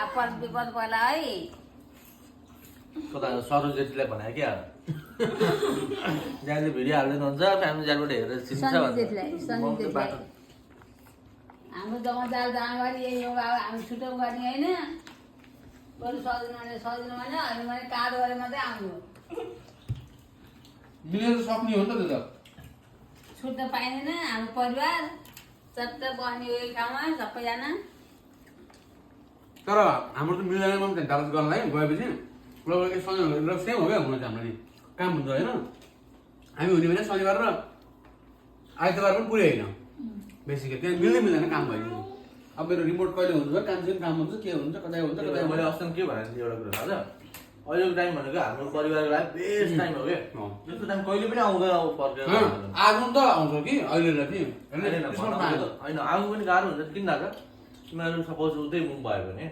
upon विपद पर्ला है कता सरोज जेठीलाई भने क्या जहाँले भिडियो हाल्दैन हुन्छ फ्यामिली जालबाट हेरेर चिन्छ हाम्रो जग्गा जाल जाँदाखेरि यही हो अब हामी छुट्टो गर्ने होइन बरु सजिलो भने अनि मैले काँदो गरे मात्रै आउनु मिलेर सक्ने हो नि त त्यो त छुट्न पाइँदैन हाम्रो परिवार चट्ट बस्ने एक ठाउँमा सबैजना तर हाम्रो त मिलेर पनि डालस गर्नलाई गएपछि लगभग एक शनिबार सेम हो क्या हुन चाहिँ हाम्रो नि काम हुन्छ होइन हामी हुने भने शनिबार र आइतबार पनि पुरै होइन बेसिकली त्यहाँ मिल्दैन काम भयो अब मेरो रिमोट कहिले हुन्छ काम हुन्छ के हुन्छ कतै हुन्छ कतै मैले अस्ति के भनेको थिएँ एउटा कुरा थाहा छ अहिलेको टाइम भनेको हाम्रो परिवारको लागि बेस्ट टाइम हो क्या त्यस्तो टाइम कहिले पनि आउँदैन अब फर्केर आगो त आउँछ कि अहिले र कि होइन आगो पनि गाह्रो हुन्छ किन लाग्छ तिमीहरू सपोज उतै मुभ भयो भने